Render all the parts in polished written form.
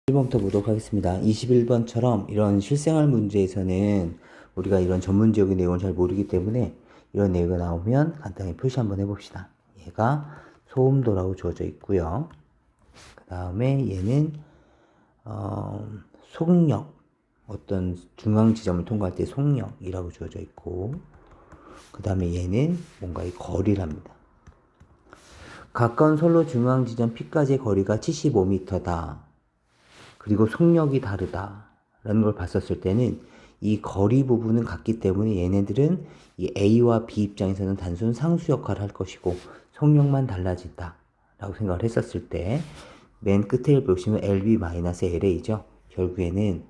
1번부터 보도록 하겠습니다. 21번처럼 이런 실생활 문제에서는 우리가 이런 전문지역의 내용을 잘 모르기 때문에 이런 내용이 나오면 간단히 표시 한번 해봅시다. 얘가 소음도라고 주어져 있고요. 그 다음에 얘는 속력, 어떤 중앙 지점을 통과할 때 속력이라고 주어져 있고, 그 다음에 얘는 뭔가의 거리랍니다. 가까운 선로 중앙 지점 P까지의 거리가 75m다. 그리고 속력이 다르다라는 걸 봤었을 때는 이 거리 부분은 같기 때문에 얘네들은 이 A와 B 입장에서는 단순 상수 역할을 할 것이고 속력만 달라진다 라고 생각을 했었을 때 맨 끝에 보시면 LB-LA죠. 결국에는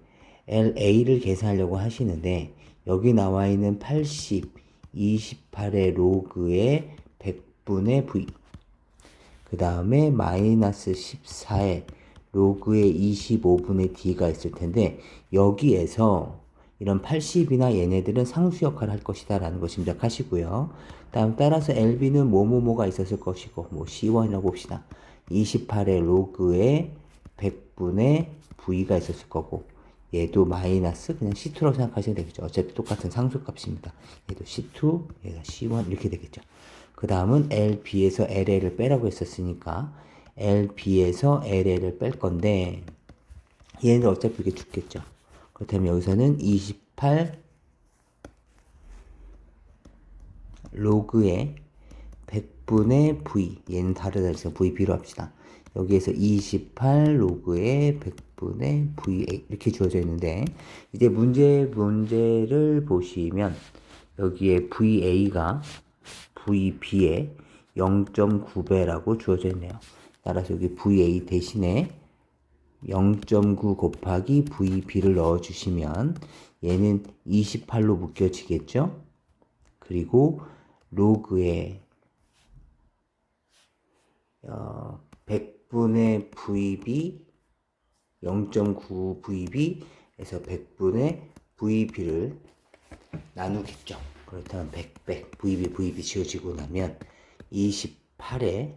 LA를 계산하려고 하시는데 여기 나와 있는 80, 28의 로그의 100분의 V, 그 다음에 마이너스 14의 로그의 25분의 d가 있을 텐데 여기에서 이런 80이나 얘네들은 상수 역할을 할 것이다 라는 거 짐작하시고요. 따라서 LB는 뭐뭐뭐가 있었을 것이고 뭐 C1이라고 봅시다. 28의 로그의 100분의 V가 있었을 거고 얘도 마이너스 그냥 C2라고 생각하시면 되겠죠. 어차피 똑같은 상수값입니다. 얘도 C2, 얘가 C1 이렇게 되겠죠. 그 다음은 LB에서 LA를 빼라고 했었으니까 LB에서 LA를 뺄 건데 얘는 어차피 이게 죽겠죠. 그렇다면 여기서는 28 로그의 100분의 V, 얘는 다르다 해서 VB로 합시다. 여기에서 28 로그의 100분의 VA 이렇게 주어져 있는데 이제 문제를 보시면 여기에 VA가 VB의 0.9배라고 주어져 있네요. 따라서 여기 VA 대신에 0.9 곱하기 VB를 넣어주시면 얘는 28로 묶여지겠죠? 그리고 로그의 100분의 VB 0.9 VB에서 100분의 VB를 나누겠죠. 그렇다면 100 VB 지워지고 나면 28의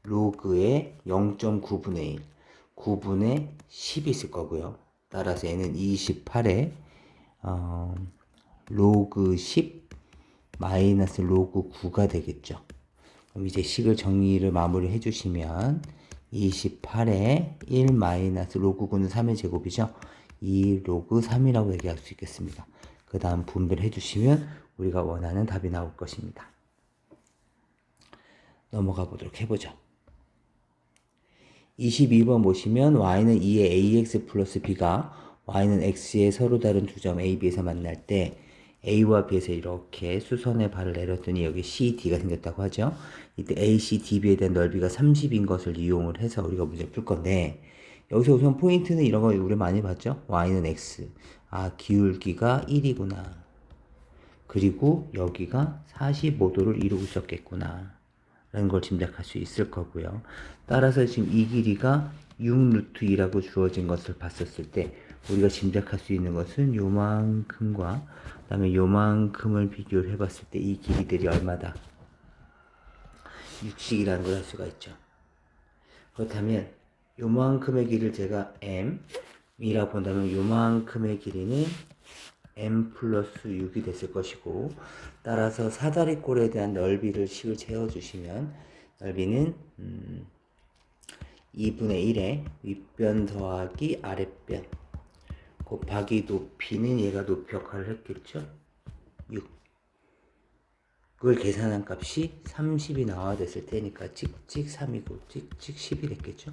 로그의 0.9분의 1 9분의 10이 있을 거고요. 따라서 얘는 28의 로그 10 마이너스 로그 9가 되겠죠. 그럼 이제 식을 정리를 마무리 해주시면 28의 1 마이너스 로그 9는 3의 제곱이죠. 2 로그 3이라고 얘기할 수 있겠습니다. 그 다음 분배를 해주시면 우리가 원하는 답이 나올 것입니다. 넘어가 보도록 해보죠. 22번 보시면 y는 2의 ax 플러스 b가 y는 x의 서로 다른 두 점 a, b에서 만날 때 a와 b에서 이렇게 수선의 발을 내렸더니 여기 c, d가 생겼다고 하죠. 이때 a, c, d, b에 대한 넓이가 30인 것을 이용을 해서 우리가 문제를 풀 건데 여기서 우선 포인트는 이런 거 우리 많이 봤죠. y는 x, 기울기가 1이구나. 그리고 여기가 45도를 이루고 있었겠구나 라는 걸 짐작할 수 있을 거고요. 따라서 지금 이 길이가 6루트 2라고 주어진 것을 봤었을 때 우리가 짐작할 수 있는 것은 요만큼과 그 다음에 요만큼을 비교를 해봤을 때 이 길이들이 얼마다? 60이라는 걸 알 수가 있죠. 그렇다면 요만큼의 길이를 제가 m이라고 본다면 요만큼의 길이는 m 플러스 6이 됐을 것이고 따라서 사다리꼴에 대한 넓이를 식을 채워주시면 넓이는 2분의 1에 윗변 더하기 아랫변 곱하기 높이는 얘가 높이 역할을 했겠죠. 6 그걸 계산한 값이 30이 나와야 됐을 테니까 찍찍 3이고 찍찍 10이 됐겠죠.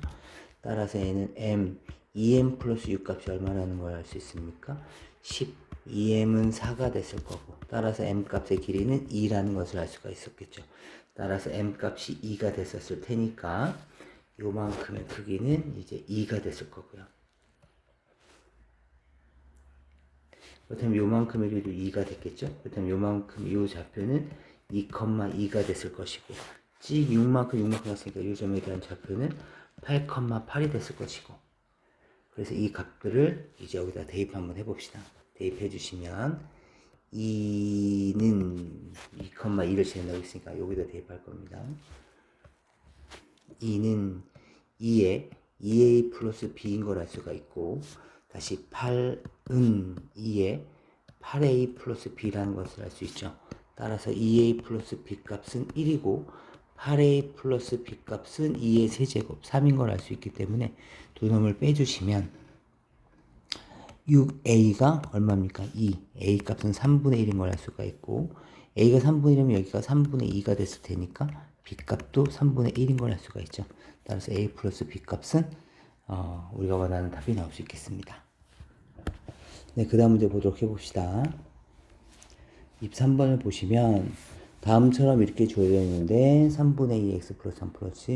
따라서 얘는 m 2m 플러스 6 값이 얼마라는 걸 알 수 있습니까? 10 2m은 4가 됐을 거고 따라서 m 값의 길이는 2라는 것을 알 수가 있었겠죠. 따라서 m 값이 2가 됐었을 테니까 요만큼의 크기는 이제 2가 됐을 거고요. 그렇다면 요만큼의 길이도 2가 됐겠죠. 그렇다면 요만큼 이 좌표는 2,2가 됐을 것이고 찍 6만큼 갔으니까 이 점에 대한 좌표는 8,8이 됐을 것이고 그래서 이 값들을 이제 여기다 대입 한번 해봅시다. 대입해 주시면 2는 2,2를 지낸다고 했으니까 여기다 대입할 겁니다. 2는 2에 2a 플러스 b인 걸 알 수가 있고, 다시 8은 2에 8a 플러스 b라는 것을 알 수 있죠. 따라서 2a 플러스 b 값은 1이고 8a 플러스 b 값은 2의 세제곱 3인 걸 알 수 있기 때문에 두 놈을 빼주시면 6a가 얼마입니까? 2. a 값은 3분의 1인 걸 알 수가 있고, a가 3분의 1이면 여기가 3분의 2가 됐을 테니까 b 값도 3분의 1인 걸 알 수가 있죠. 따라서 a 플러스 b 값은 우리가 원하는 답이 나올 수 있겠습니다. 네, 그 다음 문제 보도록 해봅시다. 23번을 보시면 다음처럼 이렇게 주어져 있는데 3분의 2 x 플러스 3 플러스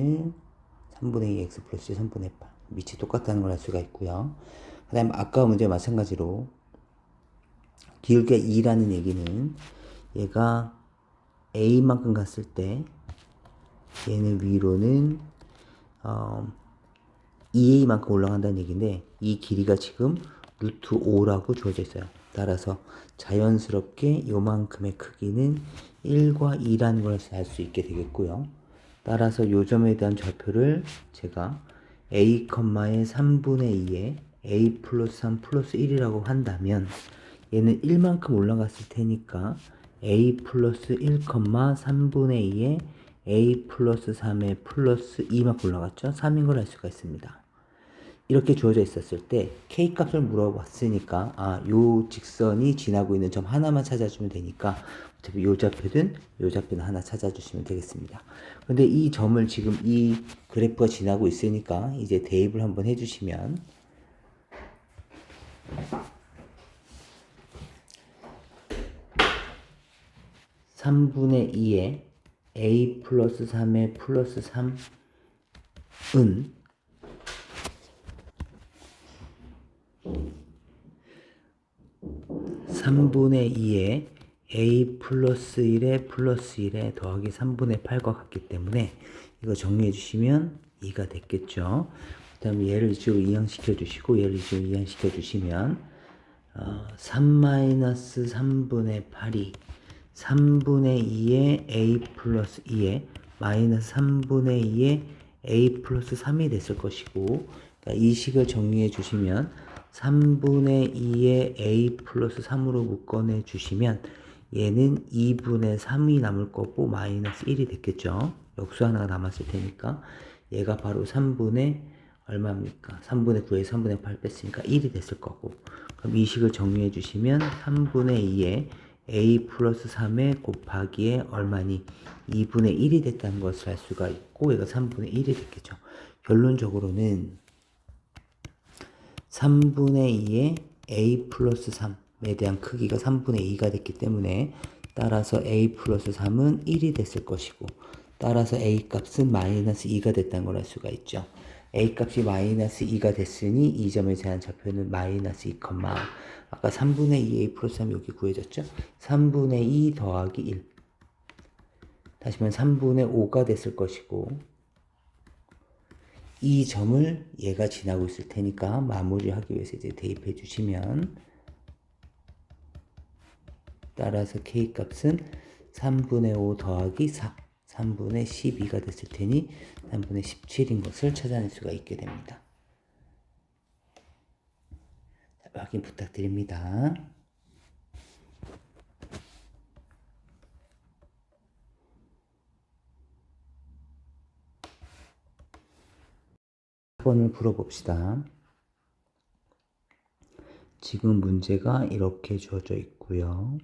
3분의 2 x 플러스 3분의 8 밑이 똑같다는 걸 알 수가 있고요. 그 다음 아까 문제 마찬가지로 기울기 2라는 얘기는 얘가 a만큼 갔을 때 얘는 위로는 2a만큼 올라간다는 얘기인데 이 길이가 지금 루트 5라고 주어져 있어요. 따라서 자연스럽게 요만큼의 크기는 1과 2라는 걸 알 수 있게 되겠고요. 따라서 요 점에 대한 좌표를 제가 a, 의 3분의 2에 a 플러스 3 플러스 1이라고 한다면 얘는 1만큼 올라갔을 테니까 a 플러스 1, 3분의 2에 a 플러스 3에 플러스 2만큼 올라갔죠? 3인 걸 알 수가 있습니다. 이렇게 주어져 있었을 때 k 값을 물어봤으니까 요 직선이 지나고 있는 점 하나만 찾아주면 되니까 어차피 요 좌표든 요 좌표는 하나 찾아주시면 되겠습니다. 근데 이 점을 지금 이 그래프가 지나고 있으니까 이제 대입을 한번 해주시면 3분의 2에 a 플러스 3에 플러스 3은 3분의 2에 a 플러스 1에 플러스 1에 더하기 3분의 8과 같기 때문에 이거 정리해 주시면 2가 됐겠죠. 그 다음에 얘를 이쪽으로 이항시켜 주시고 얘를 이쪽으로 이항시켜 주시면 3-3분의 8이 3분의 2에 a 플러스 2에 마이너스 3분의 2에 a 플러스 3이 됐을 것이고, 그러니까 이 식을 정리해 주시면 3분의 2에 a 플러스 3으로 묶어내 주시면 얘는 2분의 3이 남을 거고 마이너스 1이 됐겠죠. 역수 하나가 남았을 테니까 얘가 바로 3분의 얼마입니까? 3분의 9에 3분의 8 뺐으니까 1이 됐을 거고, 그럼 이 식을 정리해 주시면 3분의 2에 a 플러스 3에 곱하기에 얼마니? 2분의 1이 됐다는 것을 알 수가 있고 얘가 3분의 1이 됐겠죠. 결론적으로는 3분의 2에 a 플러스 3에 대한 크기가 3분의 2가 됐기 때문에 따라서 a 플러스 3은 1이 됐을 것이고, 따라서 a 값은 마이너스 2가 됐다는 걸 알 수가 있죠. a 값이 마이너스 2가 됐으니 이 점에 대한 좌표는 마이너스 2, 아까 3분의 2 a 플러스 3 여기 구해졌죠? 3분의 2 더하기 1 다시 말하면 3분의 5가 됐을 것이고, 이 점을 얘가 지나고 있을 테니까 마무리하기 위해서 이제 대입해 주시면 따라서 k 값은 3분의 5 더하기 4 3분의 12가 됐을 테니 3분의 17인 것을 찾아낼 수가 있게 됩니다. 자, 확인 부탁드립니다. 번을 풀어봅시다. 지금 문제가 이렇게 주어져 있고요.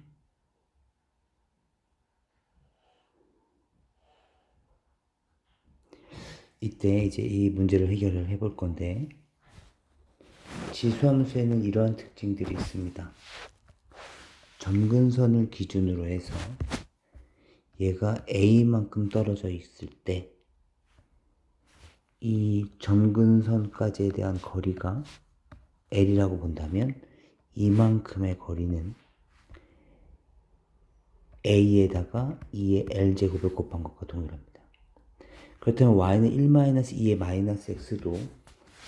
이때 이제 이 문제를 해결을 해볼 건데, 지수함수에는 이러한 특징들이 있습니다. 점근선을 기준으로 해서 얘가 a만큼 떨어져 있을 때 이 점근선까지에 대한 거리가 l이라고 본다면 이만큼의 거리는 a에다가 2의 l제곱을 곱한 것과 동일합니다. 그렇다면 y는 1-2의 마이너스 x도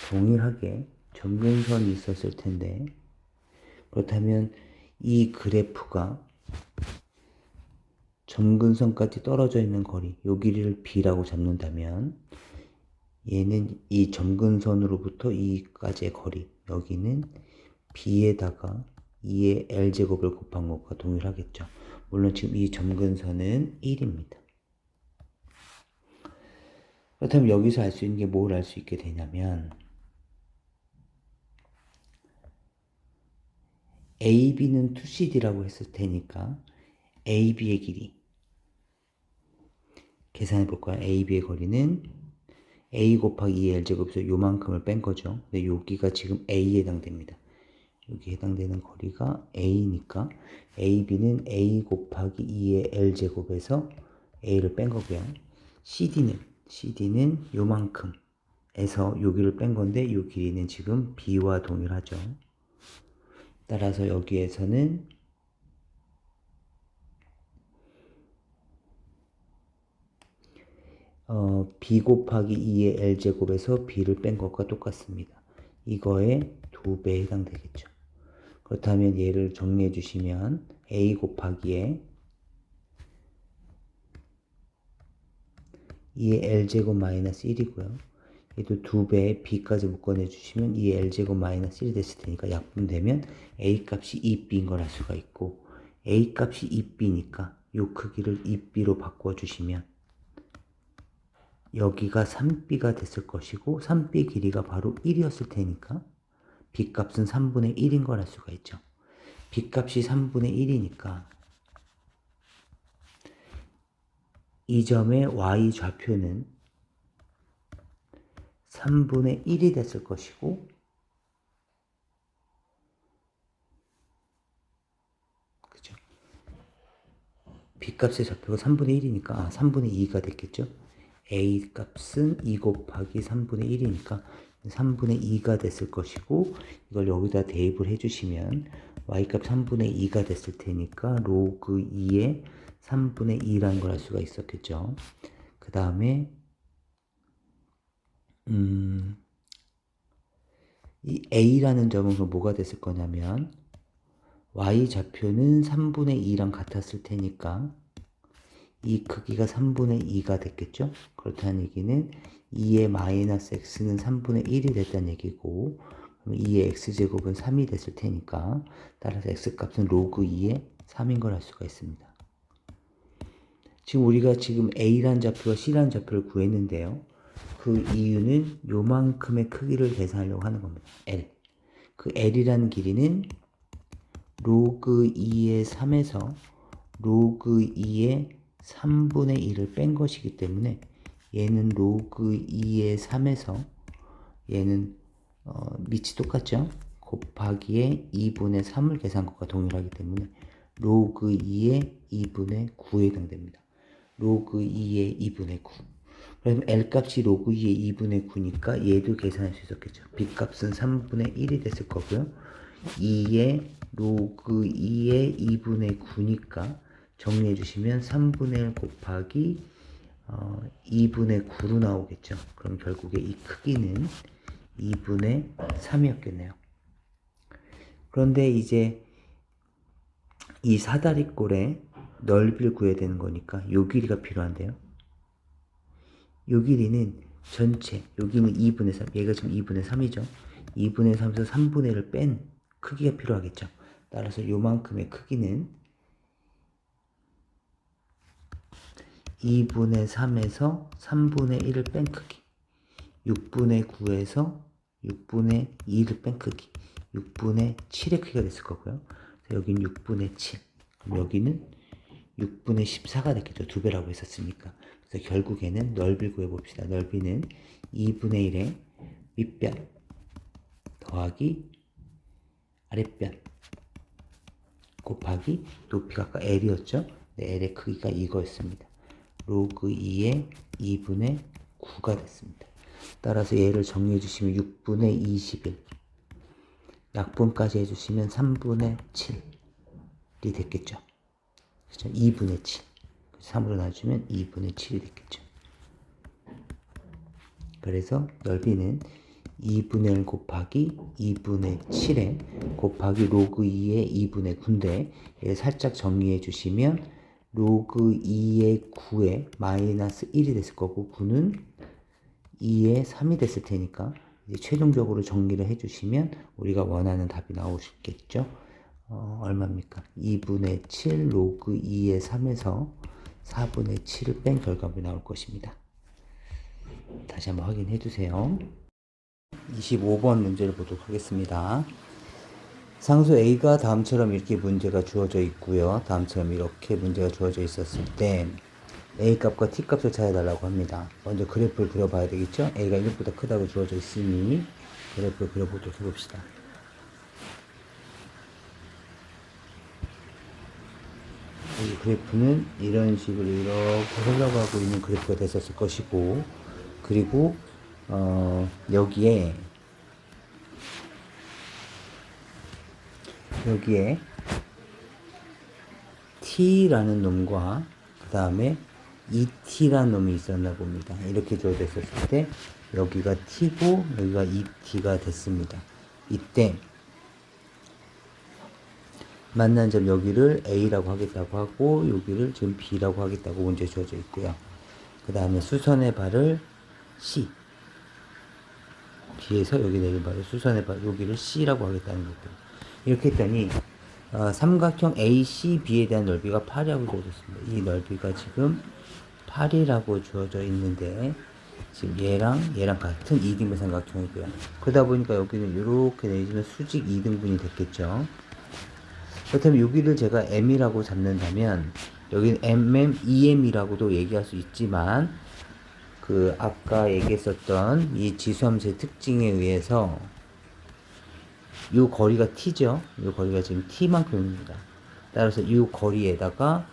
동일하게 점근선이 있었을 텐데, 그렇다면 이 그래프가 점근선까지 떨어져 있는 거리, 요 길이를 b라고 잡는다면 얘는 이 점근선으로부터 이까지의 거리, 여기는 b에다가 2의 l제곱을 곱한 것과 동일하겠죠. 물론 지금 이 점근선은 1입니다. 그렇다면 여기서 알 수 있는 게 뭘 알 수 있게 되냐면 AB는 2CD라고 했을 테니까 AB의 길이 계산해 볼까요? AB의 거리는 A 곱하기 2의 L제곱에서 요만큼을 뺀 거죠. 근데 여기가 지금 A에 해당됩니다. 여기 해당되는 거리가 A니까 AB는 A 곱하기 2의 L제곱에서 A를 뺀 거고요. CD는 요만큼에서 여기를 뺀 건데 요 길이는 지금 B와 동일하죠. 따라서 여기에서는 B 곱하기 2의 L제곱에서 B를 뺀 것과 똑같습니다. 이거의 2배에 해당되겠죠. 그렇다면 얘를 정리해 주시면 A 곱하기에 2의 L제곱 마이너스 1이고요. 얘도 2배에 B까지 묶어내 주시면 2의 L제곱 마이너스 1이 됐을 테니까 약분되면 A 값이 2B인 걸 알 수가 있고 A 값이 2B니까 이 크기를 2B로 바꿔주시면 여기가 3B가 됐을 것이고 3B 길이가 바로 1이었을 테니까 B값은 3분의 1인 걸 알 수가 있죠. B값이 3분의 1이니까 이 점의 Y좌표는 3분의 1이 됐을 것이고 그죠? B값의 좌표가 3분의 1이니까 3분의 2가 됐겠죠? A 값은 2 곱하기 3분의 1이니까 3분의 2가 됐을 것이고 이걸 여기다 대입을 해주시면 Y값 3분의 2가 됐을 테니까 로그 2의 3분의 2라는 걸 알 수가 있었겠죠. 그 다음에 이 A라는 점은 뭐가 됐을 거냐면 Y좌표는 3분의 2랑 같았을 테니까 이 크기가 3분의 2가 됐겠죠? 그렇다는 얘기는 2의 마이너스 x는 3분의 1이 됐다는 얘기고 2의 x제곱은 3이 됐을 테니까 따라서 x값은 로그 2의 3인 걸 알 수가 있습니다. 지금 우리가 지금 A라는 좌표와 C라는 좌표를 구했는데요. 그 이유는 요만큼의 크기를 계산하려고 하는 겁니다. L. 그 L이라는 길이는 로그 2의 3에서 로그 2의 3분의 1을 뺀 것이기 때문에 얘는 로그 2의 3에서 얘는 밑이 똑같죠? 곱하기에 2분의 3을 계산한 것과 동일하기 때문에 로그 2의 2분의 9에 해당됩니다. 로그 2의 2분의 9. 그럼 L값이 로그 2의 2분의 9니까 얘도 계산할 수 있었겠죠. B값은 3분의 1이 됐을 거고요. 2의 로그 2의 2분의 9니까 정리해 주시면 3분의 1 곱하기 2분의 9로 나오겠죠. 그럼 결국에 이 크기는 2분의 3이었겠네요. 그런데 이제 이 사다리꼴의 넓이를 구해야 되는 거니까 요 길이가 필요한데요. 요 길이는 전체, 여기는 2분의 3, 얘가 지금 2분의 3이죠. 2분의 3에서 3분의 1을 뺀 크기가 필요하겠죠. 따라서 요만큼의 크기는 2분의 3에서 3분의 1을 뺀 크기, 6분의 9에서 6분의 2를 뺀 크기, 6분의 7의 크기가 됐을 거고요. 여기는 6분의 7, 그럼 여기는 6분의 14가 됐겠죠. 2배라고 했었으니까. 그래서 결국에는 넓이를 구해봅시다. 넓이는 2분의 1의 윗변 더하기 아랫변 곱하기 높이가 아까 L이었죠. 네, L의 크기가 이거였습니다. 로그 2의 2분의 9가 됐습니다. 따라서 얘를 정리해 주시면 6분의 21 약분까지 해주시면 3분의 7이 됐겠죠. 그렇죠? 2분의 7 3으로 나눠주면 2분의 7이 됐겠죠. 그래서 넓이는 2분의 1 곱하기 2분의 7에 곱하기 로그 2의 2분의 9인데 얘를 살짝 정리해 주시면 로그 2의 9에 마이너스 1이 됐을 거고 9는 2의 3이 됐을 테니까 이제 최종적으로 정리를 해주시면 우리가 원하는 답이 나오겠죠. 얼마입니까? 2분의 7 로그 2의 3에서 4분의 7을 뺀 결과물이 나올 것입니다. 다시 한번 확인해 주세요. 25번 문제를 보도록 하겠습니다. 상수 A가 다음처럼 이렇게 문제가 주어져 있고요. 다음처럼 이렇게 문제가 주어져 있었을 때 A 값과 T 값을 찾아달라고 합니다. 먼저 그래프를 그려봐야 되겠죠? A가 1보다 크다고 주어져 있으니 그래프를 그려보도록 해봅시다. 이 그래프는 이런 식으로 이렇게 흘러가고 있는 그래프가 됐었을 것이고, 그리고 여기에 T라는 놈과 그 다음에 ET라는 놈이 있었나 봅니다. 이렇게 주어져 있었을 때 여기가 T고 여기가 ET가 됐습니다. 이때 만난 점 여기를 A라고 하겠다고 하고 여기를 지금 B라고 하겠다고 문제 주어져 있고요. 그 다음에 수선의 발을 C, B에서 여기 내린 발을 수선의 발 여기를 C라고 하겠다는 거고요. 이렇게 했더니 삼각형 ACB에 대한 넓이가 8이라고 주어졌습니다. 이 넓이가 지금 8이라고 주어져 있는데 지금 얘랑 같은 2등분 삼각형이고요. 그러다 보니까 여기는 이렇게 내리면 수직 2등분이 됐겠죠. 그렇다면 여기를 제가 M이라고 잡는다면 여기는 MM, EM이라고도 얘기할 수 있지만 그 아까 얘기했었던 이 지수함수의 특징에 의해서 이 거리가 T죠. 이 거리가 지금 T만큼입니다. 따라서 이 거리에다가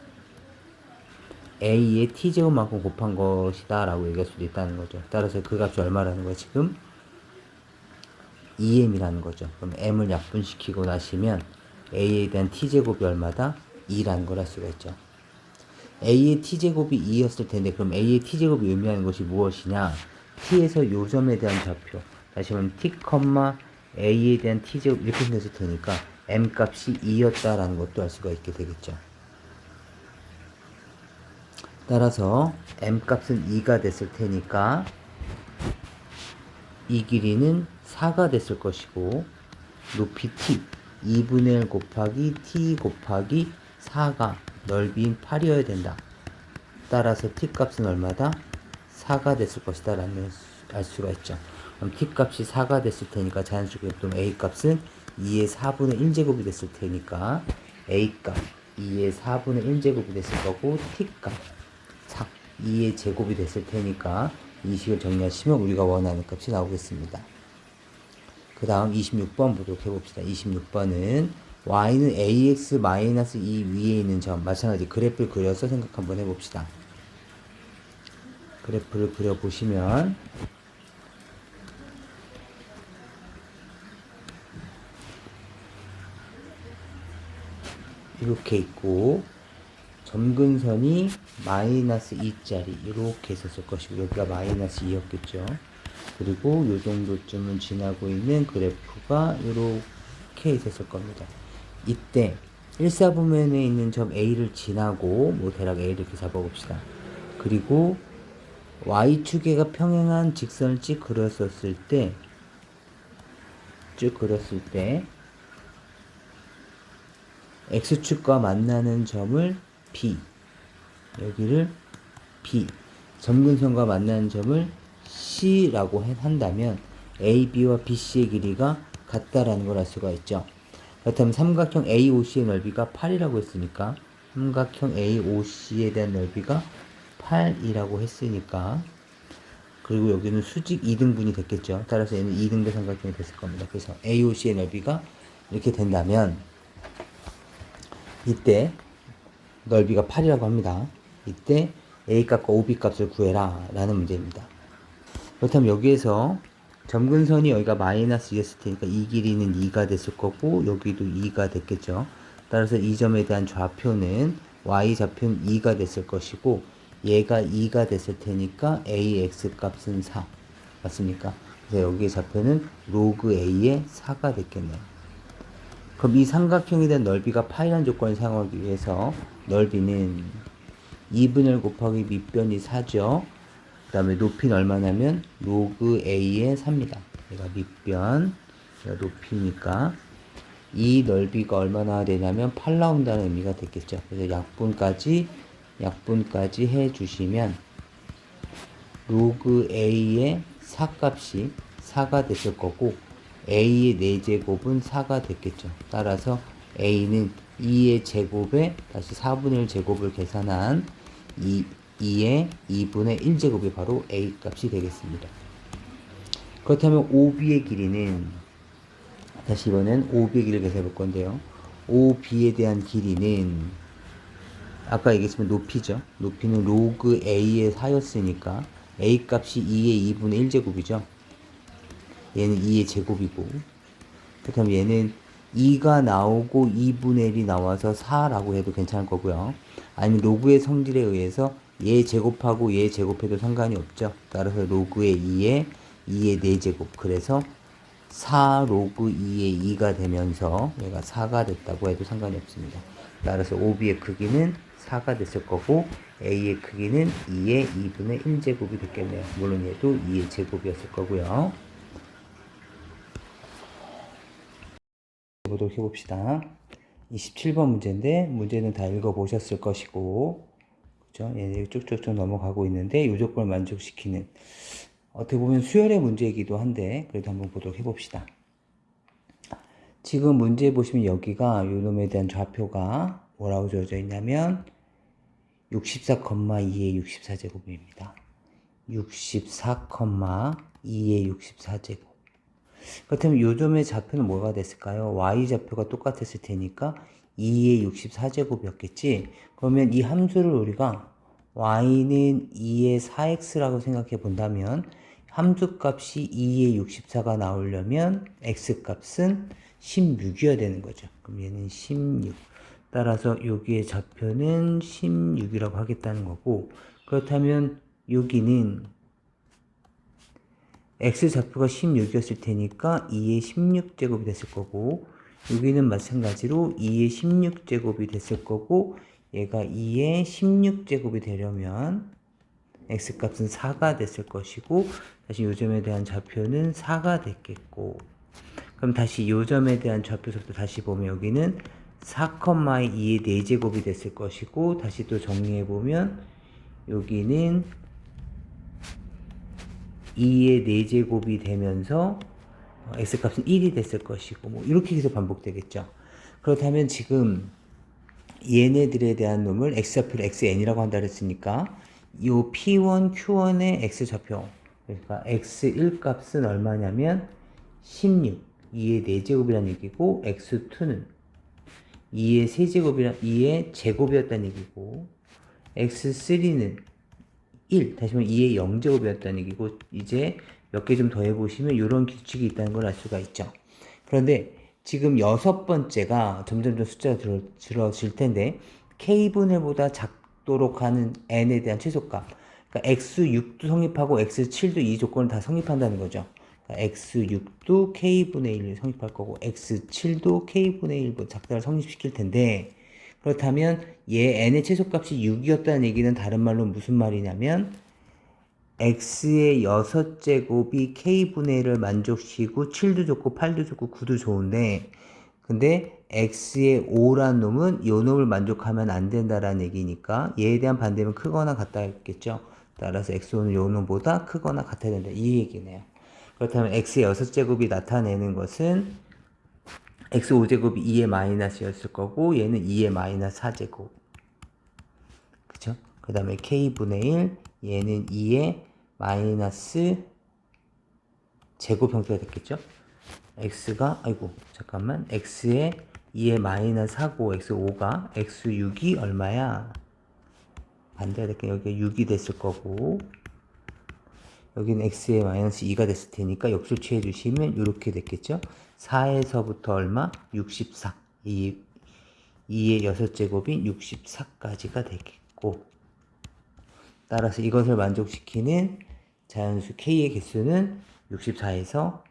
A의 T제곱만큼 곱한 것이다 라고 얘기할 수도 있다는 거죠. 따라서 그 값이 얼마라는 거예요? 지금 2M이라는 거죠. 그럼 M을 약분시키고 나시면 A에 대한 T제곱이 얼마다? 2라는 걸 알 수가 있죠. A의 T제곱이 2였을 텐데 그럼 A의 T제곱이 의미하는 것이 무엇이냐? T에서 요 점에 대한 좌표 다시 말하면 T, A에 대한 T제곱 이렇게 생겼을 테니까 M 값이 2였다라는 것도 알 수가 있게 되겠죠. 따라서 M 값은 2가 됐을 테니까 이 길이는 4가 됐을 것이고 높이 T 2분의 1 곱하기 T 곱하기 4가 넓이인 8이어야 된다. 따라서 T 값은 얼마다? 4가 됐을 것이다 라는 알 수가 있죠. 그럼 T 값이 4가 됐을 테니까 자연스럽게 또 A 값은 2의 4분의 1제곱이 됐을 테니까 A 값 2의 4분의 1제곱이 됐을 거고 T 값 4, 2의 제곱이 됐을 테니까 이 식을 정리하시면 우리가 원하는 값이 나오겠습니다. 그 다음 26번 보도록 해봅시다. 26번은 y는 ax-2 위에 있는 점 마찬가지 그래프를 그려서 생각 한번 해봅시다. 그래프를 그려보시면 이렇게 있고 점근선이 마이너스 2짜리 이렇게 있었을 것이고 여기가 마이너스 2였겠죠. 그리고 요 정도쯤은 지나고 있는 그래프가 이렇게 있었을 겁니다. 이때 1사분면에 있는 점 A를 지나고 뭐 대략 A를 이렇게 잡아봅시다. 그리고 Y축에가 평행한 직선을 쭉 그렸을 때 X축과 만나는 점을 B, 여기를 B, 점근선과 만나는 점을 C라고 한다면 AB와 BC의 길이가 같다라는 걸 알 수가 있죠. 그렇다면 삼각형 AOC의 넓이가 8이라고 했으니까 삼각형 AOC에 대한 넓이가 8이라고 했으니까 그리고 여기는 수직 2등분이 됐겠죠. 따라서 얘는 2등분 삼각형이 됐을 겁니다. 그래서 AOC의 넓이가 이렇게 된다면 이때 넓이가 8이라고 합니다. 이때 A 값과 OB 값을 구해라 라는 문제입니다. 그렇다면 여기에서 점근선이 여기가 마이너스 2였을 테니까 이 길이는 2가 됐을 거고 여기도 2가 됐겠죠. 따라서 이 점에 대한 좌표는 Y좌표는 2가 됐을 것이고 얘가 2가 됐을 테니까 AX 값은 4 맞습니까? 그래서 여기의 좌표는 로그 A의 4가 됐겠네요. 그럼 이 삼각형에 대한 넓이가 파이라는 조건을 사용하기 위해서 넓이는 2분의 1 곱하기 밑변이 4죠. 다음에 높이는 얼마냐면 로그 A의 4입니다. 얘가 밑변, 얘가 높이니까 이 넓이가 얼마나 되냐면 8 나온다는 의미가 되겠죠. 그래서 약분까지 해주시면 로그 A의 4 값이 4가 됐을 거고 A의 4제곱은 4가 됐겠죠. 따라서 A는 2의 제곱에 다시 4분의 1 제곱을 계산한 2의 2분의 1제곱이 바로 A 값이 되겠습니다. 그렇다면 OB의 길이는 다시 이번엔 OB의 길이를 계산해 볼 건데요. OB에 대한 길이는 아까 얘기했지만 높이죠. 높이는 로그 A의 4였으니까 A 값이 2의 2분의 1제곱이죠. 얘는 2의 제곱이고 그렇다면 얘는 2가 나오고 2분의 1이 나와서 4라고 해도 괜찮을 거고요. 아니면 로그의 성질에 의해서 얘 제곱하고 얘 제곱해도 상관이 없죠. 따라서 로그의 2의 4제곱. 그래서 4 로그 2의 2가 되면서 얘가 4가 됐다고 해도 상관이 없습니다. 따라서 OB의 크기는 4가 됐을 거고 A의 크기는 2의 2분의 1제곱이 됐겠네요. 물론 얘도 2의 제곱이었을 거고요. 보도록 해봅시다. 27번 문제인데 문제는 다 읽어보셨을 것이고 그죠? 얘 쭉쭉쭉 넘어가고 있는데 요 조건을 만족시키는 어떻게 보면 수열의 문제이기도 한데 그래도 한번 보도록 해봅시다. 지금 문제 보시면 여기가 요 놈에 대한 좌표가 뭐라고 주어져 있냐면 64,2의 64제곱입니다. 64,2의 64제곱. 그렇다면 요점의 좌표는 뭐가 됐을까요? y좌표가 똑같았을 테니까 2의 64제곱이었겠지? 그러면 이 함수를 우리가 y는 2의 4x라고 생각해 본다면 함수값이 2의 64가 나오려면 x값은 16이어야 되는 거죠. 그럼 얘는 16. 따라서 여기의 좌표는 16이라고 하겠다는 거고 그렇다면 여기는 x좌표가 16이었을 테니까 2의 16제곱이 됐을 거고 여기는 마찬가지로 2의 16제곱이 됐을 거고 얘가 2의 16제곱이 되려면 x값은 4가 됐을 것이고 다시 요점에 대한 좌표는 4가 됐겠고 그럼 다시 요점에 대한 좌표서부터 다시 보면 여기는 4,2의 4제곱이 됐을 것이고 다시 또 정리해보면 여기는 2의 4제곱이 되면서 x값은 1이 됐을 것이고 뭐 이렇게 계속 반복되겠죠. 그렇다면 지금 얘네들에 대한 놈을 x좌표를 xn이라고 한다 그랬으니까 이 p1, q1의 x좌표 그러니까 x1 값은 얼마냐면 16 2의 4제곱이라는 얘기고 x2는 2의 제곱이었다는 얘기고 x3는 1, 다시 말해 2의 0제곱이었다는 얘기고 이제 몇 개 좀 더 해보시면 이런 규칙이 있다는 걸 알 수가 있죠. 그런데 지금 6번째가 점점 숫자가 줄어질 텐데 k분의보다 작도록 하는 n에 대한 최소값 그러니까 x6도 성립하고 x7도 이 조건을 다 성립한다는 거죠. 그러니까 x6도 k분의 1을 성립할 거고 x7도 k분의 1보 작다를 성립시킬 텐데 그렇다면 얘 n의 최소값이 6이었다는 얘기는 다른 말로 무슨 말이냐면 x의 6제곱이 k분의 1을 만족시키고 7도 좋고 8도 좋고 9도 좋은데 근데 x의 5란 놈은 요 놈을 만족하면 안 된다라는 얘기니까 얘에 대한 반대면 크거나 같다겠죠. 따라서 x5는 요 놈보다 크거나 같아야 된다 이 얘기네요. 그렇다면 x의 6제곱이 나타내는 것은 x5제곱이 2의 마이너스였을 거고 얘는 2의 마이너스 4제곱 그쵸? 그 다음에 k분의 1 얘는 2의 마이너스 제곱 형태가 됐겠죠? x가 x의 2의 마이너스 4고 x5가 x6이 얼마야? 반대가 될게 여기가 6이 됐을 거고 여기는 x의 마이너스 2가 됐을 테니까 역수 취해 주시면 이렇게 됐겠죠? 4에서부터 얼마? 64. 2의 6제곱인 64까지가 되겠고 따라서 이것을 만족시키는 자연수 k의 개수는 64에서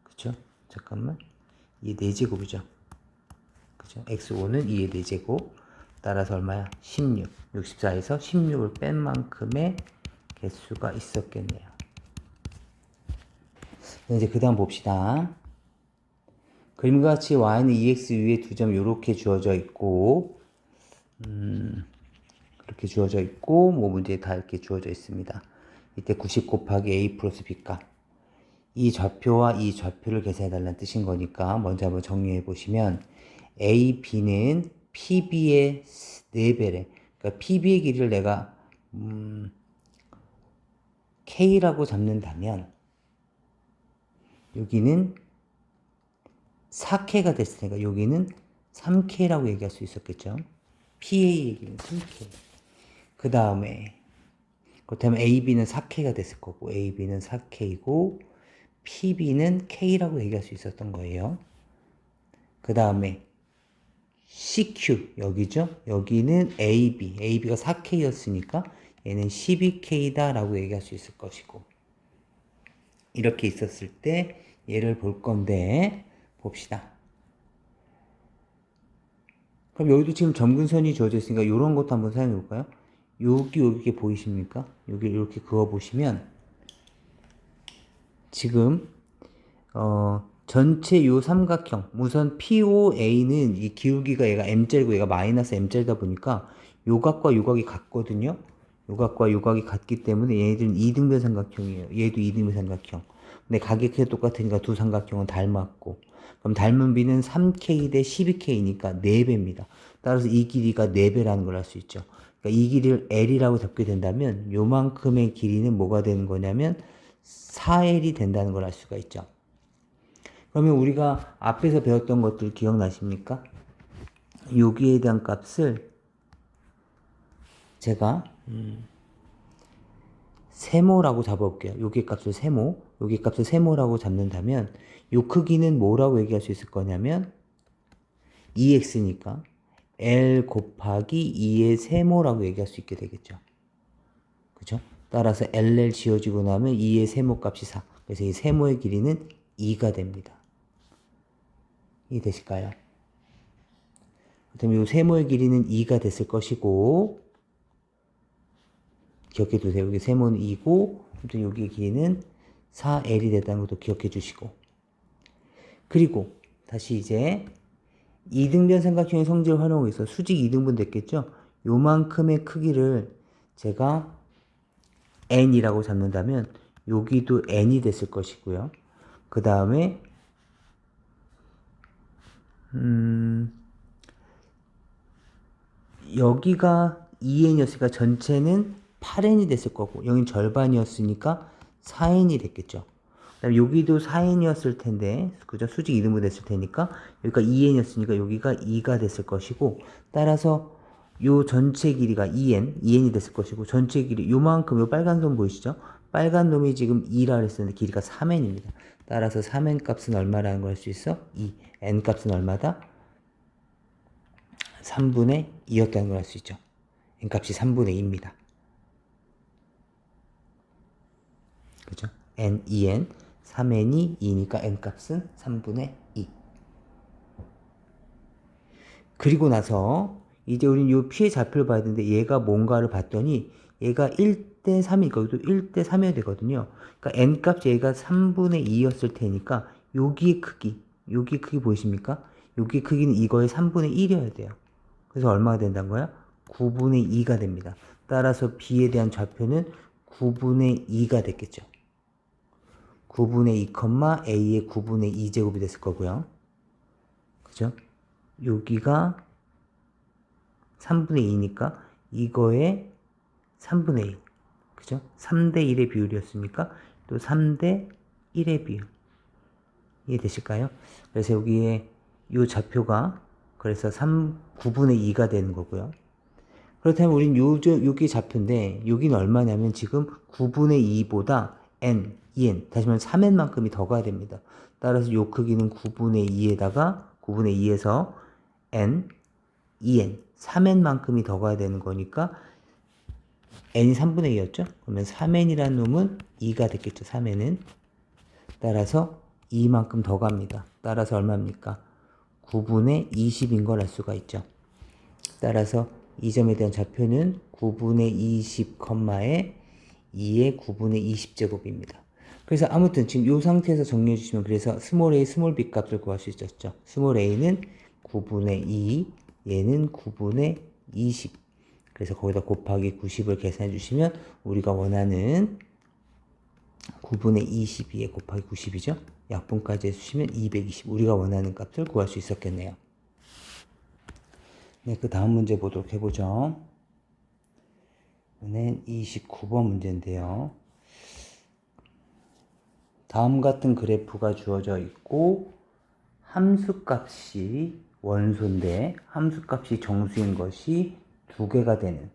그쵸? 잠깐만 2의 4제곱이죠. 그죠? x5는 2의 4제곱 따라서 얼마야? 16. 64에서 16을 뺀 만큼의 개수가 있었겠네요. 이제 그 다음 봅시다. 그림과 같이 y는 2x 위에 두 점 이렇게 주어져 있고 그렇게 주어져 있고 뭐 문제에 다 이렇게 주어져 있습니다. 이때 90 곱하기 a 플러스 b값, 이 좌표와 이 좌표를 계산해 달라는 뜻인 거니까 먼저 한번 정리해 보시면 a, b는 pb의 4배래. 그러니까 pb의 길이를 내가 k라고 잡는다면 여기는 4k가 됐으니까 여기는 3k라고 얘기할 수 있었겠죠. PA의 길이는 3k. 그 다음에 그렇다면 AB는 4K가 됐을 거고 AB는 4K이고 PB는 K라고 얘기할 수 있었던 거예요. 그 다음에 CQ 여기죠. 여기는 AB. AB가 4K였으니까 얘는 12K다 라고 얘기할 수 있을 것이고 이렇게 있었을 때 얘를 볼 건데 봅시다. 그럼 여기도 지금 점근선이 주어져 있으니까 이런 것도 한번 사용해 볼까요? 여기 보이십니까? 여기 이렇게 그어 보시면 지금 전체 요 삼각형 우선 POA는 이 기울기가 얘가 M자이고 얘가 마이너스 M자이다 보니까 요 각과 요 각이 같거든요. 요 각과 요 각이 같기 때문에 얘네들은 이등변 삼각형이에요. 얘도 이등변 삼각형. 근데 각이 크게 똑같으니까 두 삼각형은 닮았고 그럼 닮은 비는 3K 대 12K니까 4배입니다. 따라서 이 길이가 4배라는 걸 알 수 있죠. 그러니까 이 길이를 L이라고 잡게 된다면 요만큼의 길이는 뭐가 되는 거냐면 4L이 된다는 걸 알 수가 있죠. 그러면 우리가 앞에서 배웠던 것들 기억나십니까? 여기에 대한 값을 제가 세모라고 잡아볼게요. 여기 값을 세모, 여기 값을 세모라고 잡는다면 요 크기는 뭐라고 얘기할 수 있을 거냐면 2x니까 L 곱하기 2의 세모라고 얘기할 수 있게 되겠죠. 그죠? 따라서 LL 지워지고 나면 2의 세모 값이 4. 그래서 이 세모의 길이는 2가 됩니다. 이해되실까요? 그다음에 이 세모의 길이는 2가 됐을 것이고 기억해 두세요. 여기 세모는 2고 여기 길이는 4L이 됐다는 것도 기억해 주시고 그리고 다시 이제 이등변 삼각형의 성질을 활용하고 있어 수직 2등분 됐겠죠? 요만큼의 크기를 제가 n이라고 잡는다면 여기도 n이 됐을 것이고요. 그 다음에 여기가 2n이었으니까 전체는 8n이 됐을 거고 여긴 절반이었으니까 4n이 됐겠죠. 그다음에 여기도 4n이었을 텐데 그죠? 수직 이등분 됐을 테니까 여기가 2n이었으니까 여기가 2가 됐을 것이고 따라서 요 전체 길이가 2n이 됐을 것이고 전체 길이 요만큼 요 빨간 선 보이시죠? 빨간 놈이 지금 2라 그랬었는데 길이가 3n입니다. 따라서 3n 값은 얼마라는 걸 알 수 있어? 2. n 값은 얼마다? 3분의 2였다는 걸 알 수 있죠. n값이 3분의 2입니다. 그죠? n, 2n, 3n이 2니까 n값은 3분의 2. 그리고 나서 이제 우리는 이 피의 좌표를 봐야 되는데 얘가 뭔가를 봤더니 얘가 1대 3이니까 여기도 1대 3이어야 되거든요. 그러니까 n값이 얘가 3분의 2였을 테니까 여기의 크기 보이십니까? 여기 크기는 이거의 3분의 1이어야 돼요. 그래서 얼마가 된다는 거야? 9분의 2가 됩니다. 따라서 b에 대한 좌표는 9분의 2가 됐겠죠. 9분의 2, a의 9분의 2제곱이 됐을 거고요. 그죠? 여기가 3분의 2니까 이거의 3분의 1. 그죠? 3대 1의 비율이었으니까 또 3대 1의 비율. 이해되실까요? 그래서 여기에 이 좌표가 그래서 9분의 2가 되는 거고요. 그렇다면 우린 여기 좌표인데 여기는 얼마냐면 지금 9분의 2보다 n, 2n, 다시 말하면 3n만큼이 더 가야 됩니다. 따라서 요 크기는 9분의 2에다가 9분의 2에서 n, 2n, 3n만큼이 더 가야 되는 거니까 n이 3분의 2였죠? 그러면 3n이라는 놈은 2가 됐겠죠, 3n은. 따라서 2만큼 더 갑니다. 따라서 얼마입니까? 9분의 20인 걸 알 수가 있죠. 따라서 이 점에 대한 좌표는 9분의 20, 에 2의 9분의 20제곱입니다. 그래서 아무튼 지금 이 상태에서 정리해 주시면 그래서 스몰 a, 스몰 b 값을 구할 수 있었죠. 스몰 a는 9분의 2, 얘는 9분의 20. 그래서 거기다 곱하기 90을 계산해 주시면 우리가 원하는 9분의 22에 곱하기 90이죠. 약분까지 해주시면 220. 우리가 원하는 값을 구할 수 있었겠네요. 네, 그 다음 문제 보도록 해보죠. 이번엔 29번 문제인데요. 다음 같은 그래프가 주어져 있고 함수값이 원소인데 함수값이 정수인 것이 두 개가 되는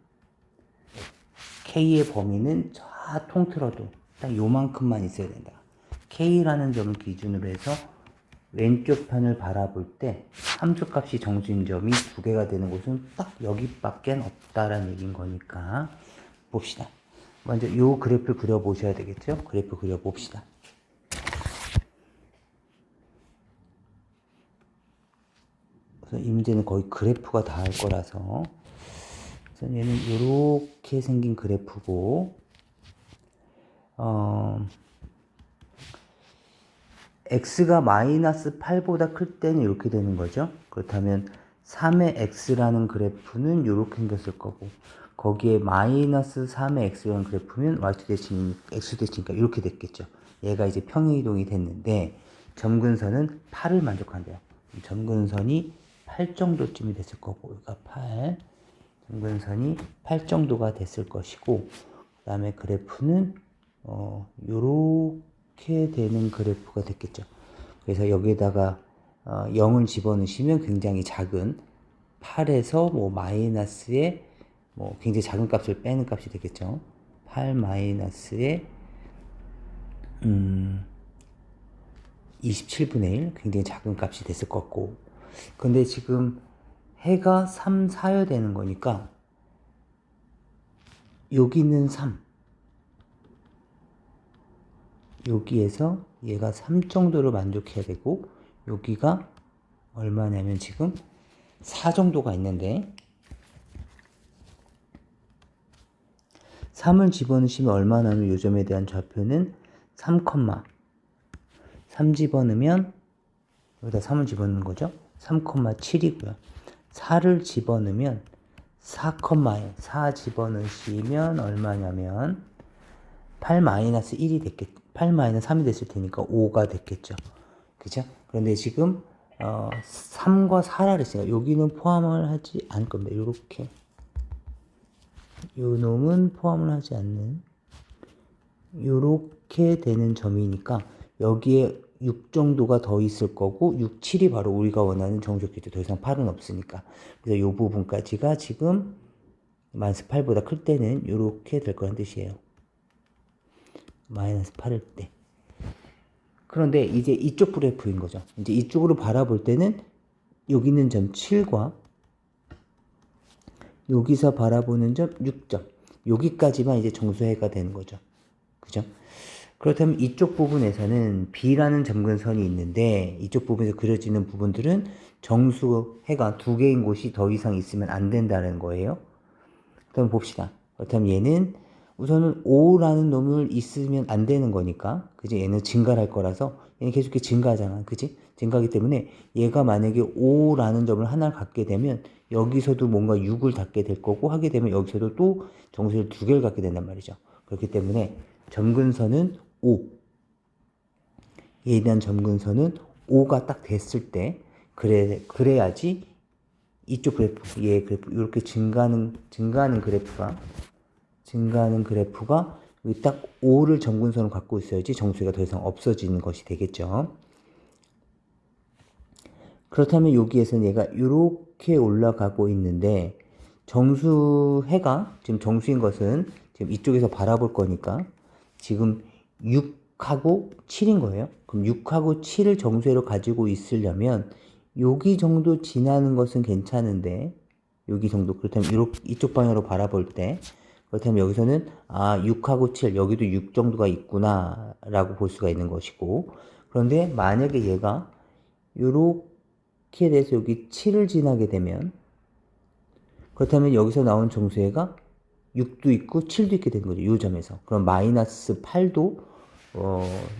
K의 범위는 저 통틀어도 딱 요만큼만 있어야 된다. K라는 점을 기준으로 해서 왼쪽 편을 바라볼 때 함수값이 정수인 점이 두 개가 되는 곳은 딱 여기밖에 없다라는 얘기인 거니까 봅시다. 먼저 이 그래프를 그려보셔야 되겠죠? 그래프 그려봅시다. 그래서 이 문제는 거의 그래프가 다 할 거라서 그래서 얘는 이렇게 생긴 그래프고 x가 마이너스 8보다 클 때는 이렇게 되는 거죠. 그렇다면 3의 x라는 그래프는 이렇게 생겼을 거고 거기에 마이너스 3의 x라는 그래프면 y 대신 x 대신이니까 이렇게 됐겠죠. 얘가 이제 평행이동이 됐는데 점근선은 8을 만족한대요. 점근선이 8 정도쯤이 됐을 거고 여기가 8 점근선이 8 정도가 됐을 것이고 그 다음에 그래프는 요렇게 되는 그래프가 됐겠죠. 그래서 여기에다가 0을 집어넣으시면 굉장히 작은 8에서 뭐 마이너스에 뭐 굉장히 작은 값을 빼는 값이 되겠죠. 8 마이너스에 27분의 1 굉장히 작은 값이 됐을 것 같고 근데 지금 해가 3, 4여 되는 거니까 여기는 3 여기에서 얘가 3 정도로 만족해야 되고 여기가 얼마냐면 지금 4 정도가 있는데 3을 집어넣으시면 얼마나면 요점에 대한 좌표는 3, 3 집어넣으면 여기다 3을 집어넣는 거죠. 3,7이고요. 4를 집어넣으면 4 집어넣으시면 얼마냐면 8 마이너스 1이 됐겠 8 마이너스 3이 됐을 테니까 5가 됐겠죠. 그죠? 그런데 지금 3과 4라 그랬으니까 여기는 포함을 하지 않을 겁니다. 요렇게 요 놈은 포함을 하지 않는 요렇게 되는 점이니까 여기에 6 정도가 더 있을 거고 6, 7이 바로 우리가 원하는 정수였겠죠. 더 이상 8은 없으니까. 그래서 요 부분까지가 지금 마이너스 8보다 클 때는 요렇게 될 거란 뜻이에요. 마이너스 8일 때. 그런데 이제 이쪽 그래프인 거죠. 이제 이쪽으로 바라볼 때는 여기 있는 점 7과 여기서 바라보는 점 6점. 여기까지만 이제 정수해가 되는 거죠. 그죠? 그렇다면 이쪽 부분에서는 B라는 점근선이 있는데 이쪽 부분에서 그려지는 부분들은 정수해가 두 개인 곳이 더 이상 있으면 안 된다는 거예요. 그럼 봅시다. 그렇다면 얘는 우선은 5라는 놈을 있으면 안 되는 거니까 그지? 얘는 증가를 할 거라서 얘는 계속 이렇게 증가하잖아. 그지? 증가하기 때문에 얘가 만약에 5라는 점을 하나를 갖게 되면 여기서도 뭔가 6을 갖게 될 거고 하게 되면 여기서도 또 정수를 두 개를 갖게 된단 말이죠. 그렇기 때문에 점근선은 5. 얘에 대한 점근선은 5가 딱 됐을 때 그래야지 이쪽 그래프, 얘 그래프 이렇게 증가하는 그래프가 여기 딱 5를 점근선으로 갖고 있어야지 정수가 더 이상 없어지는 것이 되겠죠. 그렇다면 여기에서는 얘가 이렇게 올라가고 있는데 정수해가 지금 정수인 것은 지금 이쪽에서 바라볼 거니까 지금 6하고 7인 거예요. 그럼 6하고 7을 정수해로 가지고 있으려면 여기 정도 지나는 것은 괜찮은데 여기 정도 그렇다면 이쪽 방향으로 바라볼 때 그렇다면 여기서는 6하고 7 여기도 6 정도가 있구나 라고 볼 수가 있는 것이고 그런데 만약에 얘가 요렇게 돼서 여기 7을 지나게 되면 그렇다면 여기서 나온 정수해가 6도 있고 7도 있게 되는 거죠. 이 점에서. 그럼 마이너스 8도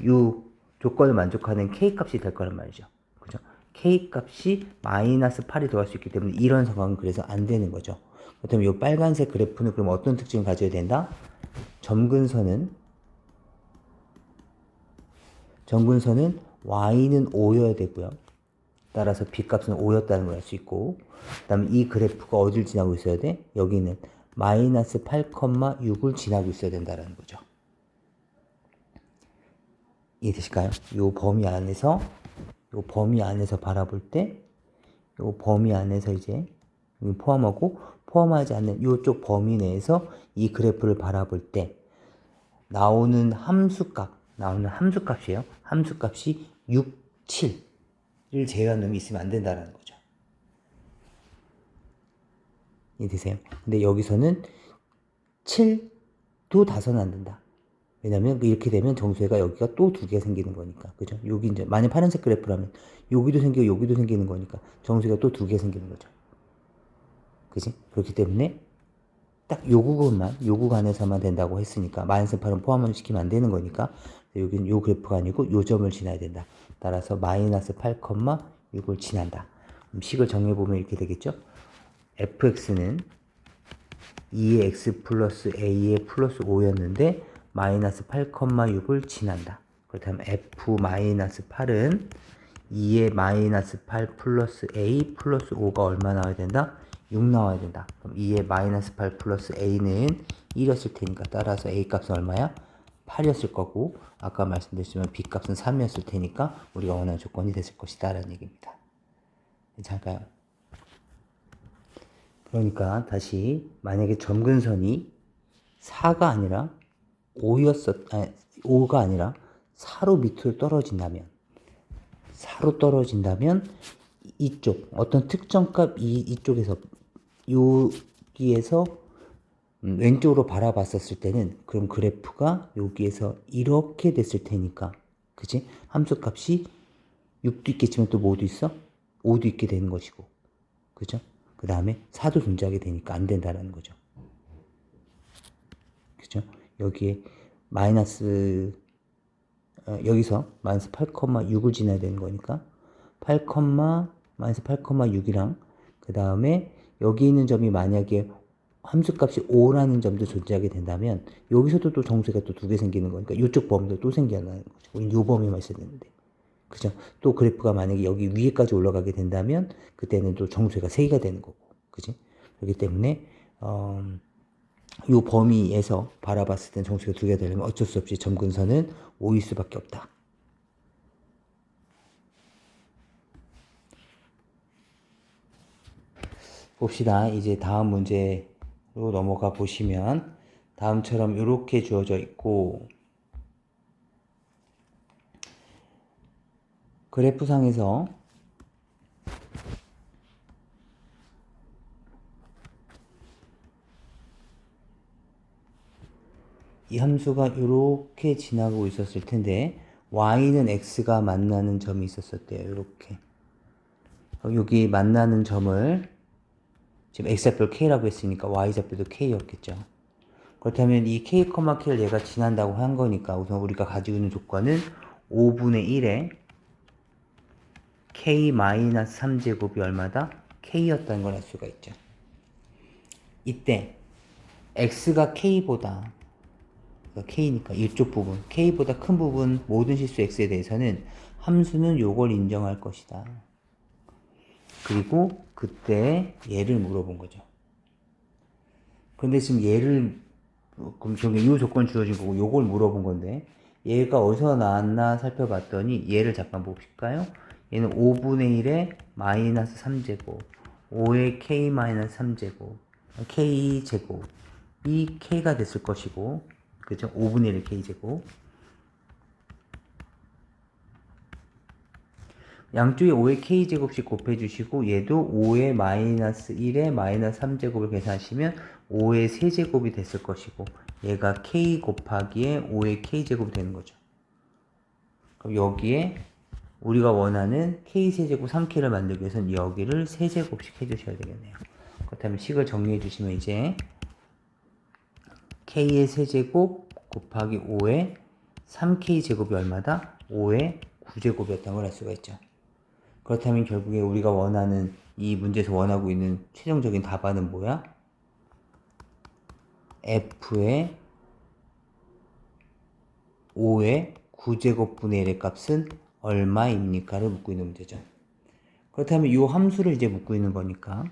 이 조건을 만족하는 K 값이 될 거란 말이죠. 그죠? K 값이 마이너스 8이 들어갈 수 있기 때문에 이런 상황은 그래서 안 되는 거죠. 그렇다면 이 빨간색 그래프는 그럼 어떤 특징을 가져야 된다? 점근선은 Y는 5여야 되고요. 따라서 B값은 5였다는 걸 알 수 있고, 그 다음에 이 그래프가 어딜 지나고 있어야 돼? 여기는 마이너스 8,6을 지나고 있어야 된다는 거죠. 이해되실까요? 요 범위 안에서 바라볼 때, 요 범위 안에서 이제 포함하고 포함하지 않는 요쪽 범위 내에서 이 그래프를 바라볼 때 나오는 함수값이에요. 함수값이 6, 7을 제외한 놈이 있으면 안 된다는 거죠. 이해되세요? 근데 여기서는 7도 다서는 안 된다. 왜냐면 이렇게 되면 정수회가 여기가 또 두 개 생기는 거니까. 그죠? 여기 이제 만약 파란색 그래프라면 여기도 생기고 여기도 생기는 거니까 정수회가 또 두 개 생기는 거죠. 그지? 그렇기 때문에 딱 요 구간 안에서만 된다고 했으니까 마이너스 8은 포함을 시키면 안 되는 거니까 여기는 요 그래프가 아니고 요 점을 지나야 된다. 따라서 마이너스 8,6을 지난다. 그럼 식을 정리해보면 이렇게 되겠죠? fx는 2의 x 플러스 a의 플러스 5였는데 마이너스 8,6을 지난다. 그렇다면 f 마이너스 8은 2의 마이너스 8 플러스 a 플러스 5가 얼마 나와야 된다? 6 나와야 된다. 그럼 2의 마이너스 8 플러스 a는 1이었을 테니까 따라서 a 값은 얼마야? 8이었을 거고 아까 말씀드렸지만 b 값은 3이었을 테니까 우리가 원하는 조건이 됐을 것이다 라는 얘기입니다. 괜찮을까요? 그러니까 다시 만약에 점근선이 4가 아니라 5가 아니라 4로 밑으로 떨어진다면 이쪽 어떤 특정 값 이쪽에서 여기에서 왼쪽으로 바라봤었을 때는 그럼 그래프가 여기에서 이렇게 됐을 테니까 그치? 함수값이 6도 있겠지만 또 뭐도 있어? 5도 있게 되는 것이고 그죠? 그 다음에 4도 존재하게 되니까 안 된다라는 거죠. 그죠? 여기에 여기서 마이너스 8,6을 지나야 되는 거니까 마이너스 8,6이랑 그 다음에 여기 있는 점이 만약에 함수값이 5라는 점도 존재하게 된다면 여기서도 또 정수가 또 두 개 생기는 거니까 이쪽 범위도 또 생겨나는 거죠. 우린 요 범위만 있어야 되는데 그죠? 또 그래프가 만약에 여기 위에까지 올라가게 된다면 그때는 또 정수가 3개가 되는 거고 그지? 그렇기 때문에 요 범위에서 바라봤을 땐 정수가 2개가 되려면 어쩔 수 없이 점근선은 5일 수밖에 없다. 봅시다. 이제 다음 문제로 넘어가 보시면 다음처럼 이렇게 주어져 있고 그래프상에서 이 함수가 이렇게 지나가고 있었을 텐데 y는 x가 만나는 점이 있었대요. 이렇게 여기 만나는 점을 지금 x좌표 k라고 했으니까 y좌표도 k였겠죠. 그렇다면 이 k, k를 얘가 지난다고 한 거니까 우선 우리가 가지고 있는 조건은 5분의 1에 k-3제곱이 얼마다? k였다는 걸 알 수가 있죠. 이때 x가 k보다 k니까 이쪽 부분 k보다 큰 부분 모든 실수 x에 대해서는 함수는 요걸 인정할 것이다. 그리고 그때 얘를 물어본 거죠. 근데 지금 그럼 저기 이 조건 주어진 거고 요걸 물어본 건데 얘가 어디서 나왔나 살펴봤더니 얘를 잠깐 봅실까요? 얘는 5분의 1에 마이너스 3제곱 5의 k 마이너스 3제곱 k제곱 이 k가 됐을 것이고 그죠? 5분의 1의 k제곱 양쪽에 5의 k제곱씩 곱해주시고 얘도 5의 마이너스 1의 마이너스 3제곱을 계산하시면 5의 세제곱이 됐을 것이고 얘가 k 곱하기에 5의 k제곱이 되는 거죠. 그럼 여기에 우리가 원하는 k세제곱 3k를 만들기 위해서는 여기를 세제곱씩 해주셔야 되겠네요. 그렇다면 식을 정리해 주시면 이제 k의 세제곱 곱하기 5의 3k 제곱이 얼마다? 5의 9제곱이었다는 걸 알 수가 있죠. 그렇다면 결국에 우리가 원하는 이 문제에서 원하고 있는 최종적인 답안은 뭐야? f의 5의 9제곱분의 1의 값은 얼마입니까?를 묻고 있는 문제죠. 그렇다면 이 함수를 이제 묻고 있는 거니까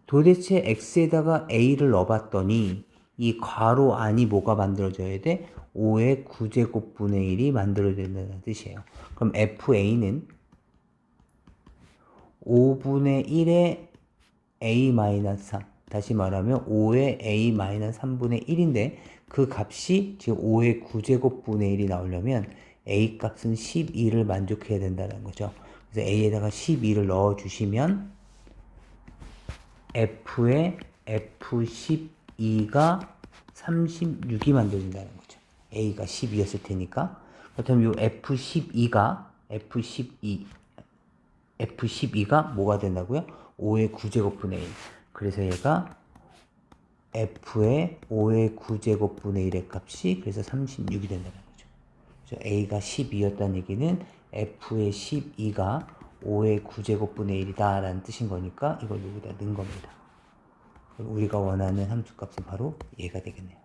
도대체 x에다가 a를 넣어봤더니 이 괄호 안이 뭐가 만들어져야 돼? 5의 9제곱분의 1이 만들어진다는 뜻이에요. 그럼 fa는 5분의 1의 a-3 다시 말하면 5의 a-3분의 1인데 그 값이 지금 5의 9제곱분의 1이 나오려면 a 값은 12를 만족해야 된다는 거죠. 그래서 a에다가 12를 넣어주시면 f의 f12가 36이 만들어진다는 거죠. a가 12였을 테니까. 그렇다면 이 F12가 뭐가 된다고요? 5의 9제곱분의 1. 그래서 얘가 F의 5의 9제곱분의 1의 값이 그래서 36이 된다는 거죠. 그래서 A가 12였다는 얘기는 F의 12가 5의 9제곱분의 1이다 라는 뜻인 거니까 이걸 여기다 넣은 겁니다. 우리가 원하는 함수값은 바로 얘가 되겠네요.